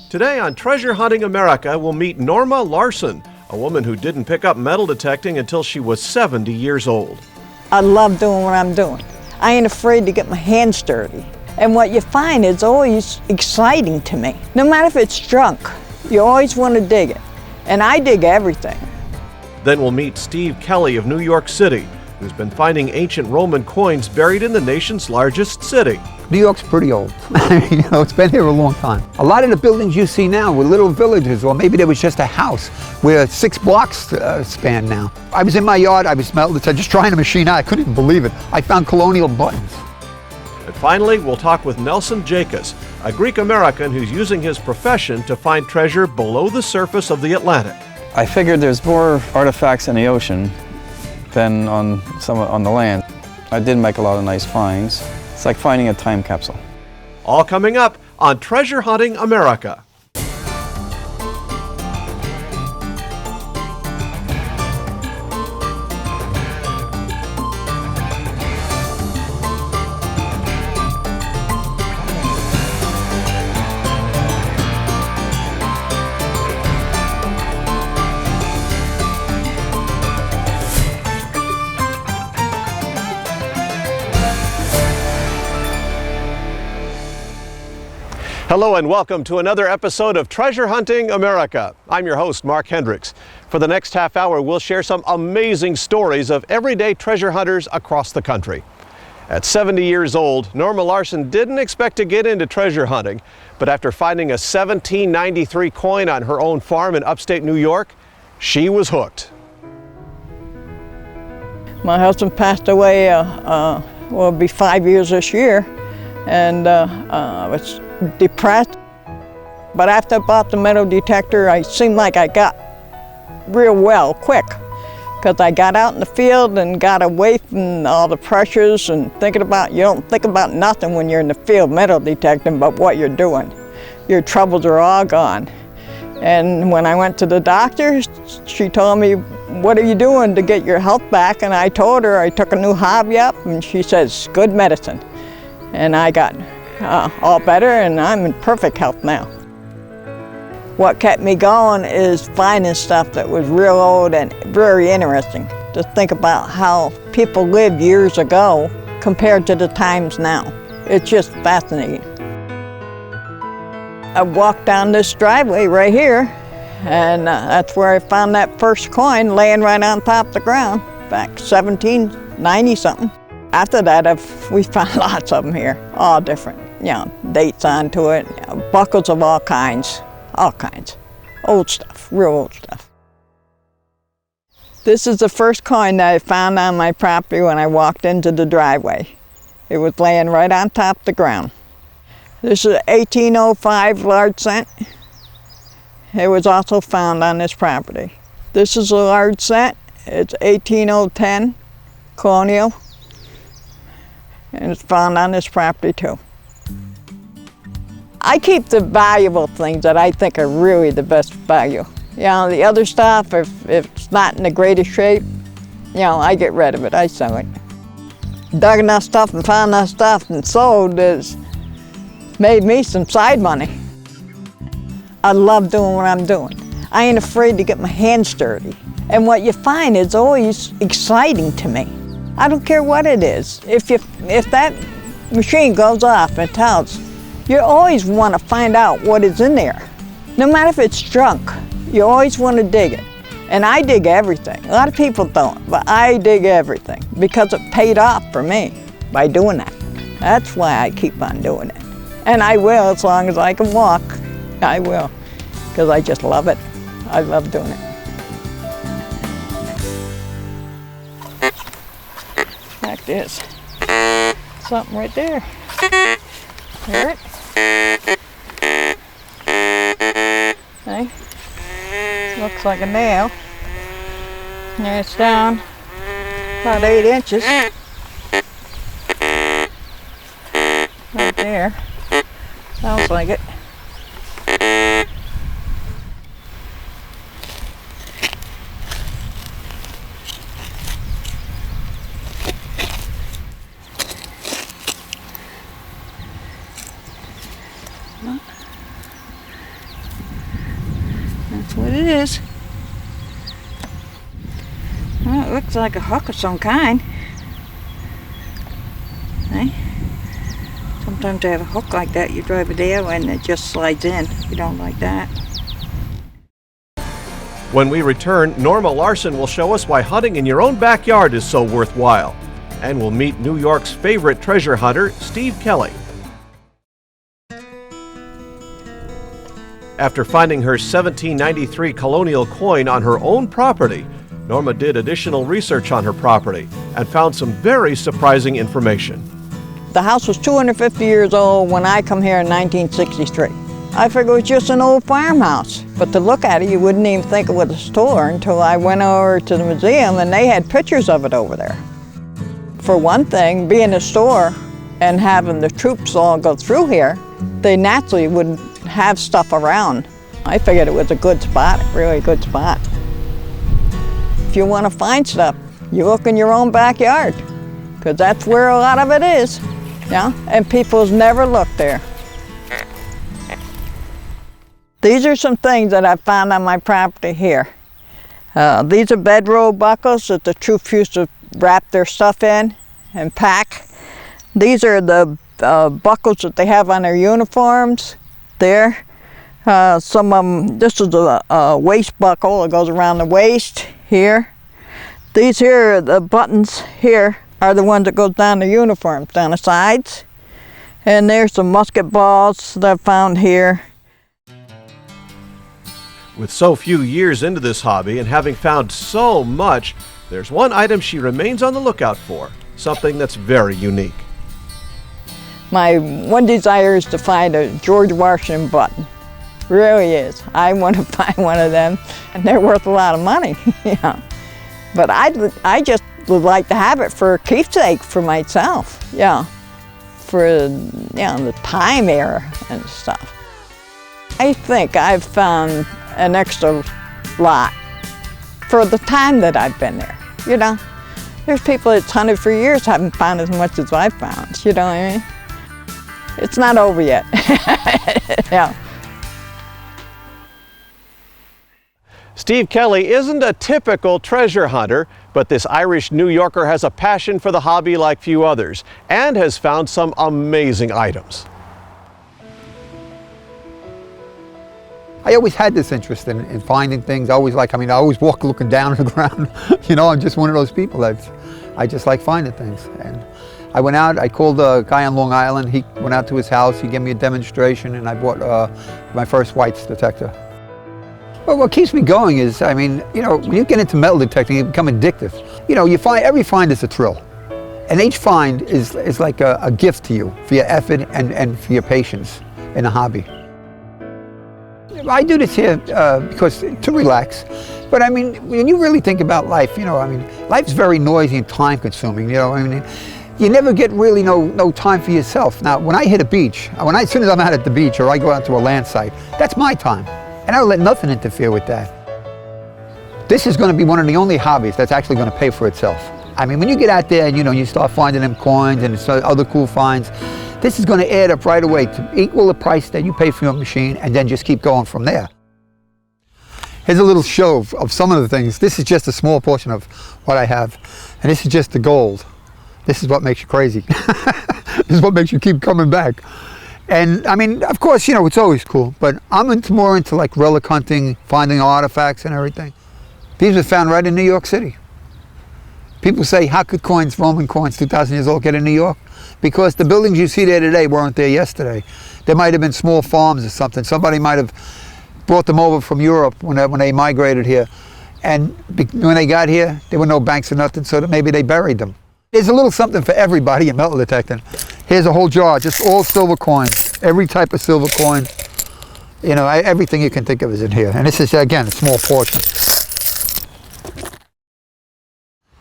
Today on Treasure Hunting America, we'll meet Norma Larson, a woman who didn't pick up metal detecting until she was 70 years old. I love doing what I'm doing. I ain't afraid to get my hands dirty. And what you find is always exciting to me. No matter if it's junk, you always want to dig it. And I dig everything. Then we'll meet Steve Kelly of New York City, who's been finding ancient Roman coins buried in the nation's largest city. New York's pretty old. It's been here a long time. A lot of the buildings you see now were little villages, or maybe there was just a house where 6 blocks span now. I was in my yard, I was just trying a machine out. I couldn't even believe it. I found colonial buttons. And finally, we'll talk with Nelson Jacas, a Greek-American who's using his profession to find treasure below the surface of the Atlantic. I figured there's more artifacts in the ocean than on the land. I did make a lot of nice finds. It's like finding a time capsule. All coming up on Treasure Hunting America. Hello and welcome to another episode of Treasure Hunting America. I'm your host, Mark Hendricks. For the next half hour, we'll share some amazing stories of everyday treasure hunters across the country. At 70 years old, Norma Larson didn't expect to get into treasure hunting, but after finding a 1793 coin on her own farm in upstate New York, she was hooked. My husband passed away, it'll be 5 years this year, and I was depressed. But after I bought the metal detector, I seemed like I got real well quick, because I got out in the field and got away from all the pressures and you don't think about nothing when you're in the field metal detecting but what you're doing. Your troubles are all gone. And when I went to the doctor, she told me, "What are you doing to get your health back?" And I told her I took a new hobby up, and she says, "Good medicine." And I got all better, and I'm in perfect health now. What kept me going is finding stuff that was real old and very interesting. To think about how people lived years ago compared to the times now. It's just fascinating. I walked down this driveway right here, and that's where I found that first coin laying right on top of the ground back 1790 something. After that, we found lots of them here, all different, dates onto it, buckles of all kinds, old stuff, real old stuff. This is the first coin that I found on my property when I walked into the driveway. It was laying right on top of the ground. This is an 1805 large cent. It was also found on this property. This is a large cent. It's 1810 colonial. And it's found on this property too. I keep the valuable things that I think are really the best value. The other stuff, if it's not in the greatest shape, I get rid of it, I sell it. Dug enough stuff and found enough stuff and sold has made me some side money. I love doing what I'm doing. I ain't afraid to get my hands dirty. And what you find is always exciting to me. I don't care what it is. If that machine goes off and tells, you always want to find out what is in there. No matter if it's junk, you always want to dig it. And I dig everything. A lot of people don't, but I dig everything because it paid off for me by doing that. That's why I keep on doing it. And I will as long as I can walk. I will, because I just love it. I love doing it. Fact is, something right there. Hear it? See? Looks like a nail. And it's down about 8 inches. Right there. Sounds like it. That's what it is. Well, it looks like a hook of some kind. Eh? Sometimes they have a hook like that. You drive it there and it just slides in. You don't like that. When we return, Norma Larson will show us why hunting in your own backyard is so worthwhile. And we'll meet New York's favorite treasure hunter, Steve Kelly. After finding her 1793 colonial coin on her own property, Norma did additional research on her property and found some very surprising information. The house was 250 years old when I come here in 1963. I figured it was just an old farmhouse, but to look at it, you wouldn't even think it was a store until I went over to the museum and they had pictures of it over there. For one thing, being a store and having the troops all go through here, they naturally would have stuff around. I figured it was a good spot, a really good spot. If you want to find stuff, you look in your own backyard, because that's where a lot of it is. Yeah, and people's never looked there. These are some things that I found on my property here. These are bedroll buckles that the troops used to wrap their stuff in and pack. These are the buckles that they have on their uniforms there. Some of them, this is a waist buckle that goes around the waist here. These here, the buttons here, are the ones that goes down the uniforms, down the sides. And there's some musket balls that I found here. With so few years into this hobby and having found so much, there's one item she remains on the lookout for, something that's very unique. My one desire is to find a George Washington button. Really is. I want to find one of them, and they're worth a lot of money. Yeah. But I just would like to have it for a keepsake for myself. Yeah. For the time era and stuff. I think I've found an extra lot for the time that I've been there. You know, there's people that's hunted for years haven't found as much as I've found. You know what I mean? It's not over yet. Yeah. Steve Kelly isn't a typical treasure hunter, but this Irish New Yorker has a passion for the hobby like few others and has found some amazing items. I always had this interest in finding things. I always walk looking down on the ground. You know, I'm just one of those people I just like finding things. And I went out, I called a guy on Long Island. He went out to his house, he gave me a demonstration, and I bought my first whites detector. Well, what keeps me going is, I mean, you know, when you get into metal detecting, you become addictive. You know, every find is a thrill. And each find is like a gift to you for your effort and for your patience in a hobby. I do this here because to relax. But I mean, when you really think about life, you know, I mean, life's very noisy and time consuming, you know, I mean, you never get really no time for yourself. Now, when I hit a beach, as soon as I'm out at the beach or I go out to a land site, that's my time. And I don't let nothing interfere with that. This is going to be one of the only hobbies that's actually going to pay for itself. I mean, when you get out there and, you know, you start finding them coins and other cool finds, this is going to add up right away to equal the price that you pay for your machine and then just keep going from there. Here's a little show of some of the things. This is just a small portion of what I have. And this is just the gold. This is what makes you crazy. This is what makes you keep coming back. And I mean, of course, you know, it's always cool, but I'm more into like relic hunting, finding artifacts and everything. These were found right in New York City. People say, how could Roman coins 2,000 years old get in New York? Because the buildings you see there today weren't there yesterday. There might have been small farms or something. Somebody might have brought them over from Europe when they migrated here. And when they got here, there were no banks or nothing, so that maybe they buried them. There's a little something for everybody in metal detecting. Here's a whole jar, just all silver coins, every type of silver coin. You know, everything you can think of is in here. And this is, again, a small portion.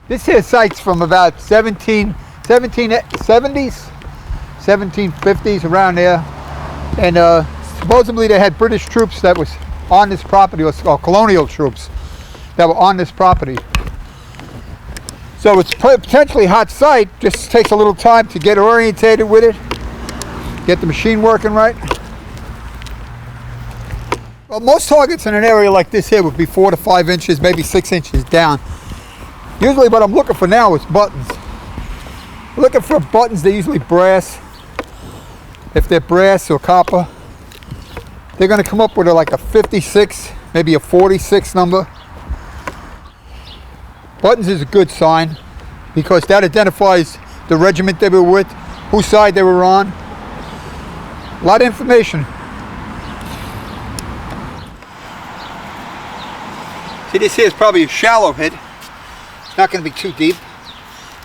This here site's from about 1770s, 1750s, around there. And supposedly they had British troops that was on this property, or colonial troops that were on this property. So it's potentially hot site, just takes a little time to get orientated with it, get the machine working right. Well, most targets in an area like this here would be 4 to 5 inches, maybe 6 inches down. Usually what I'm looking for now is buttons. Looking for buttons, they're usually brass. If they're brass or copper, they're going to come up with like a 56, maybe a 46 number. Buttons is a good sign because that identifies the regiment they were with, whose side they were on. A lot of information. See, this here is probably a shallow hit. It's not going to be too deep.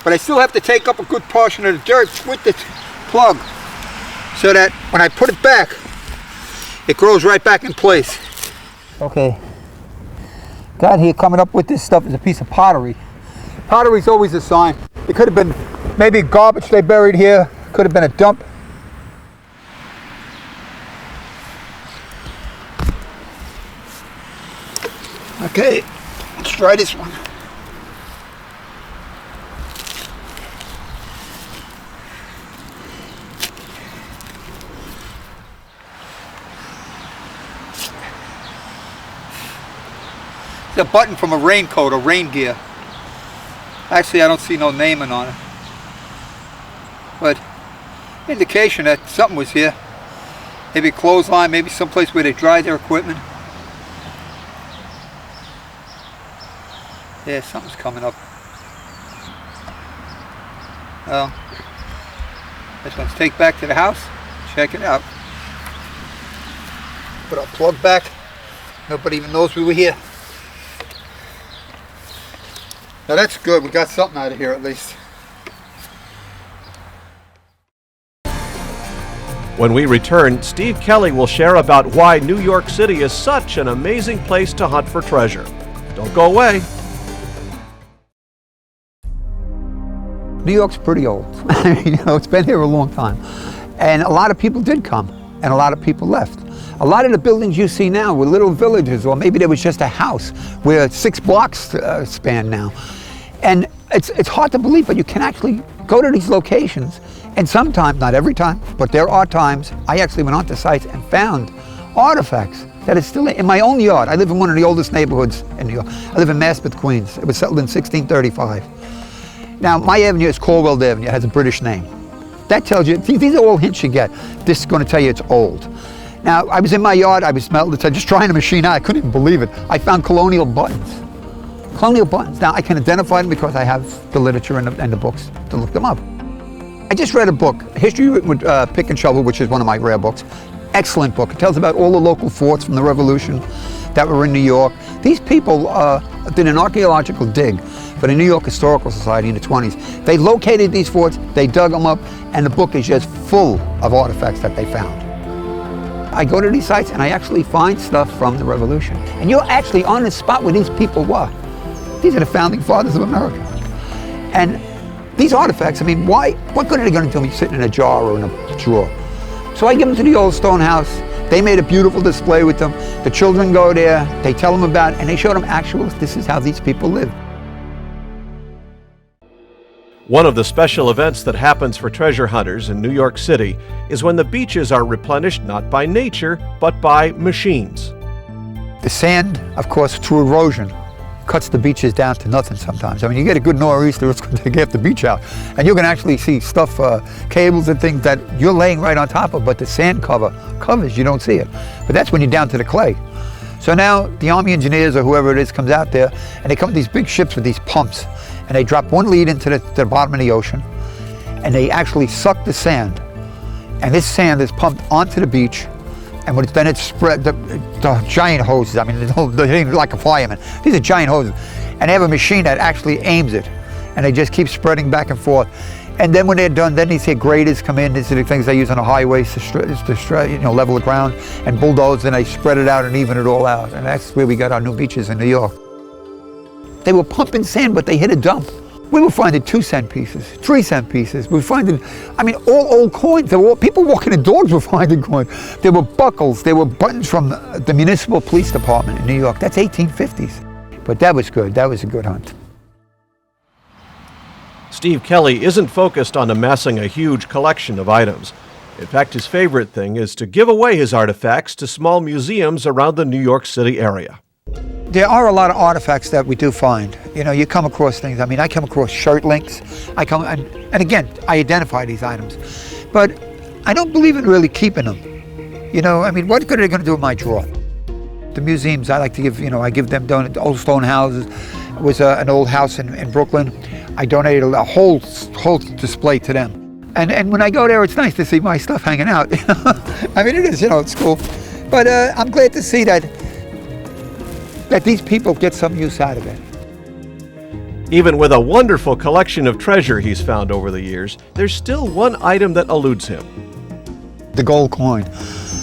But I still have to take up a good portion of the dirt with the plug so that when I put it back, it grows right back in place. Okay. Got here coming up with this stuff is a piece of pottery. Pottery is always a sign. It could have been maybe garbage they buried here. Could have been a dump. Okay, let's try this one. It's a button from a raincoat or rain gear. Actually, I don't see no naming on it. But indication that something was here. Maybe a clothesline, maybe someplace where they dry their equipment. Yeah, something's coming up. Well, this one's take back to the house. Check it out. Put our plug back. Nobody even knows we were here. Now that's good. We got something out of here at least. When we return, Steve Kelly will share about why New York City is such an amazing place to hunt for treasure. Don't go away. New York's pretty old. You know, it's been here a long time. And a lot of people did come, and a lot of people left. A lot of the buildings you see now were little villages, or maybe there was just a house where 6 blocks span now. And it's hard to believe, but you can actually go to these locations, and sometimes, not every time, but there are times, I actually went onto sites and found artifacts that is still in my own yard. I live in one of the oldest neighborhoods in New York. I live in Maspeth, Queens. It was settled in 1635. Now, my avenue is Caldwell Avenue. It has a British name. That tells you, these are all hints you get. This is going to tell you it's old. Now, I was in my yard, I was just trying to machine out. I couldn't even believe it. I found colonial buttons. Colonial buttons. Now, I can identify them because I have the literature and the books to look them up. I just read a book, History with Pick and Shovel, which is one of my rare books. Excellent book. It tells about all the local forts from the Revolution that were in New York. These people did an archaeological dig for the New York Historical Society in the 20s. They located these forts, they dug them up, and the book is just full of artifacts that they found. I go to these sites and I actually find stuff from the Revolution. And you're actually on the spot where these people were. These are the founding fathers of America. And these artifacts, I mean, what good are they going to do me sitting in a jar or in a drawer? So I give them to the old stone house. They made a beautiful display with them. The children go there, they tell them about it, and they show them this is how these people lived. One of the special events that happens for treasure hunters in New York City is when the beaches are replenished not by nature, but by machines. The sand, of course, through erosion, cuts the beaches down to nothing sometimes. I mean, you get a good nor'easter, it's going to get the beach out. And you can actually see stuff, cables and things that you're laying right on top of, but the sand covers, you don't see it. But that's when you're down to the clay. So now the Army engineers or whoever it is comes out there, and they come with these big ships with these pumps, and they drop one lead into the bottom of the ocean, and they actually suck the sand. And this sand is pumped onto the beach, and then it's spread, the giant hoses, I mean, they're like a fireman. These are giant hoses. And they have a machine that actually aims it, and they just keep spreading back and forth. And then when they're done, then these here graders come in. These are the things they use on the highways to level the ground, and bulldoze, and they spread it out and even it all out. And that's where we got our new beaches in New York. They were pumping sand, but they hit a dump. We were finding 2-cent pieces, 3-cent pieces. We were finding, I mean, all old coins. There were all, people walking in dogs were finding coins. There were buckles, there were buttons from the municipal police department in New York. That's 1850s. But that was good. That was a good hunt. Steve Kelly isn't focused on amassing a huge collection of items. In fact, his favorite thing is to give away his artifacts to small museums around the New York City area. There are a lot of artifacts that we do find. You know, you come across things. I mean, I come across shirt links. And again, I identify these items. But I don't believe in really keeping them. You know, I mean, what good are they going to do with my drawer? The museums, I like to give, I give them old stone houses. It was an old house in Brooklyn. I donated a whole display to them. And when I go there, it's nice to see my stuff hanging out. I mean, it is, it's cool. But I'm glad to see that these people get some use out of it. Even with a wonderful collection of treasure he's found over the years, there's still one item that eludes him. The gold coin.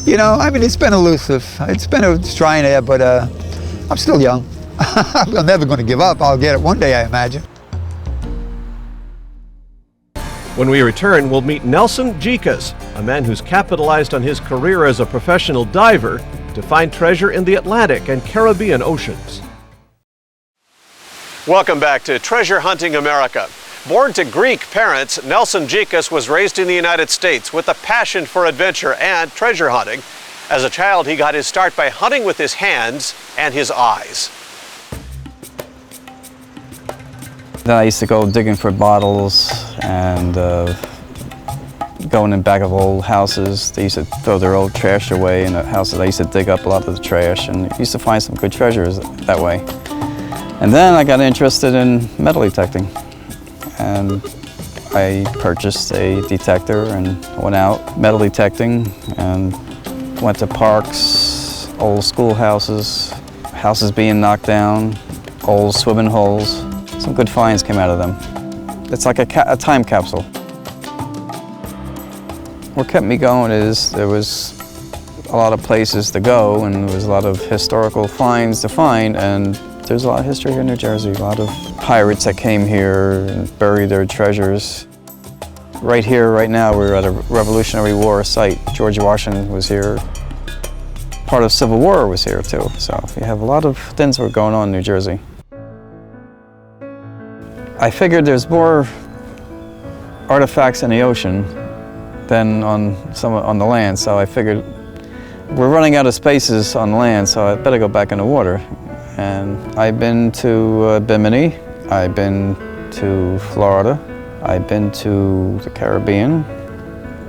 I mean, it's been elusive. It's trying there, but I'm still young. I'm never going to give up. I'll get it one day, I imagine. When we return, we'll meet Nelson Jikas, a man who's capitalized on his career as a professional diver to find treasure in the Atlantic and Caribbean oceans. Welcome back to Treasure Hunting America. Born to Greek parents, Nelson Jikas was raised in the United States with a passion for adventure and treasure hunting. As a child, he got his start by hunting with his hands and his eyes. Then I used to go digging for bottles and going in back of old houses. They used to throw their old trash away in the houses. I used to dig up a lot of the trash and used to find some good treasures that way. And then I got interested in metal detecting. And I purchased a detector and went out metal detecting and went to parks, old schoolhouses, houses being knocked down, old swimming holes. Some good finds came out of them. It's like a time capsule. What kept me going is there was a lot of places to go and there was a lot of historical finds to find, and there's a lot of history here in New Jersey. A lot of pirates that came here and buried their treasures. Right here, right now, we're at a Revolutionary War site. George Washington was here. Part of Civil War was here too. So we have a lot of things that were going on in New Jersey. I figured there's more artifacts in the ocean than on the land, so I figured we're running out of spaces on land, so I better go back in the water. And I've been to Bimini, I've been to Florida, I've been to the Caribbean,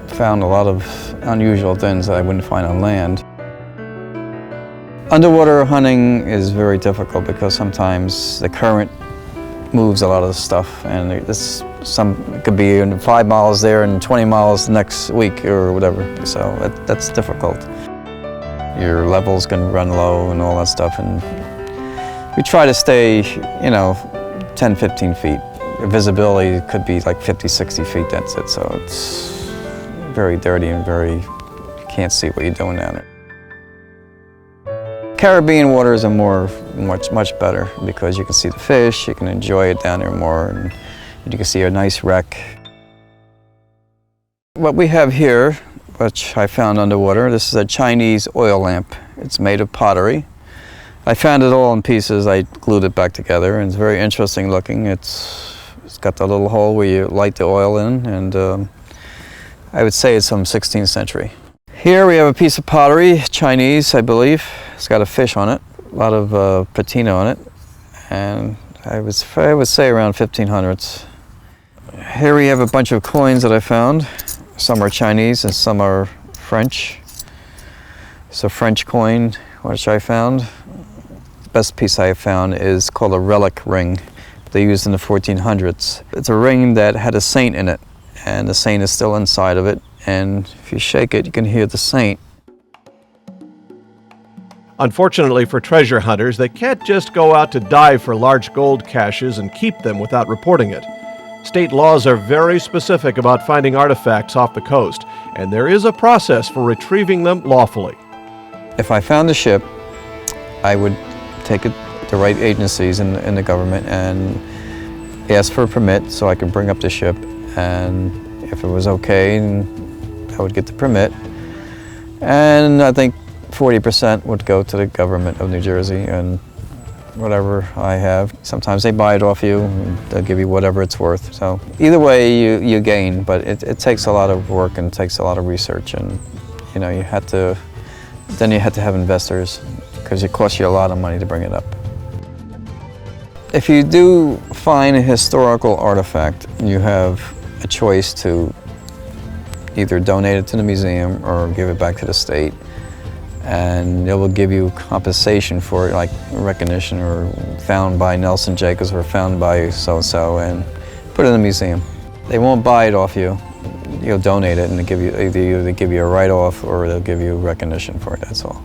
found a lot of unusual things that I wouldn't find on land. Underwater hunting is very difficult because sometimes the current moves a lot of the stuff, and it could be 5 miles there and 20 miles next week or whatever, so that's difficult. Your levels can run low and all that stuff, and we try to stay, 10, 15 feet. Visibility could be like 50, 60 feet, that's it, so it's very dirty and you can't see what you're doing down there. Caribbean waters are much better because you can see the fish, you can enjoy it down there more, and you can see a nice wreck. What we have here, which I found underwater, this is a Chinese oil lamp. It's made of pottery. I found it all in pieces. I glued it back together, and it's very interesting looking. It's got the little hole where you light the oil in, and I would say it's from 16th century. Here we have a piece of pottery, Chinese, I believe. It's got a fish on it, a lot of patina on it, and I would say around 1500s. Here we have a bunch of coins that I found. Some are Chinese and some are French. It's a French coin, which I found. The best piece I found is called a relic ring. They used in the 1400s. It's a ring that had a saint in it, and the saint is still inside of it. And if you shake it, you can hear the saint. Unfortunately for treasure hunters, they can't just go out to dive for large gold caches and keep them without reporting it. State laws are very specific about finding artifacts off the coast, and there is a process for retrieving them lawfully. If I found a ship, I would take it to the right agencies in the government and ask for a permit so I could bring up the ship, and if it was okay, I would get the permit. And I think 40% would go to the government of New Jersey, and whatever I have. Sometimes they buy it off you, and they'll give you whatever it's worth. So either way you gain, but it takes a lot of work and it takes a lot of research, and you know, you had to have investors because it costs you a lot of money to bring it up. If you do find a historical artifact, you have a choice to either donate it to the museum or give it back to the state, and they will give you compensation for it, like recognition, or found by Nelson Jacobs or found by so-and-so, and put it in the museum. They won't buy it off you. You'll donate it, and they give you either they give you a write-off or they'll give you recognition for it. That's all.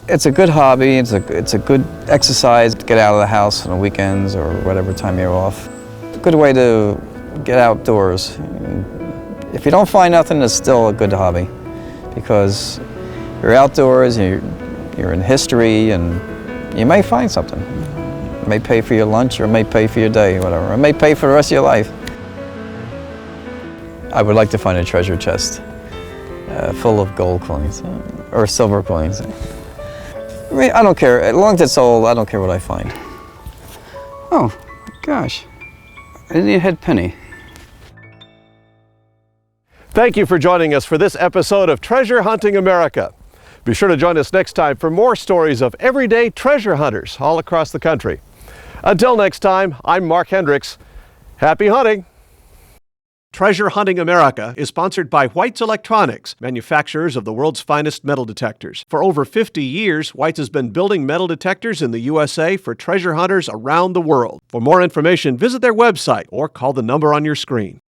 It's a good hobby. It's a good exercise to get out of the house on the weekends or whatever time you're off. It's a good way to get outdoors. If you don't find nothing, it's still a good hobby, because you're outdoors, you're in history, and you may find something. It may pay for your lunch, or it may pay for your day, whatever. It may pay for the rest of your life. I would like to find a treasure chest full of gold coins or silver coins. I mean, I don't care. As long as it's old, I don't care what I find. Oh, gosh. I didn't even hit penny. Thank you for joining us for this episode of Treasure Hunting America. Be sure to join us next time for more stories of everyday treasure hunters all across the country. Until next time, I'm Mark Hendricks. Happy hunting! Treasure Hunting America is sponsored by White's Electronics, manufacturers of the world's finest metal detectors. For over 50 years, White's has been building metal detectors in the USA for treasure hunters around the world. For more information, visit their website or call the number on your screen.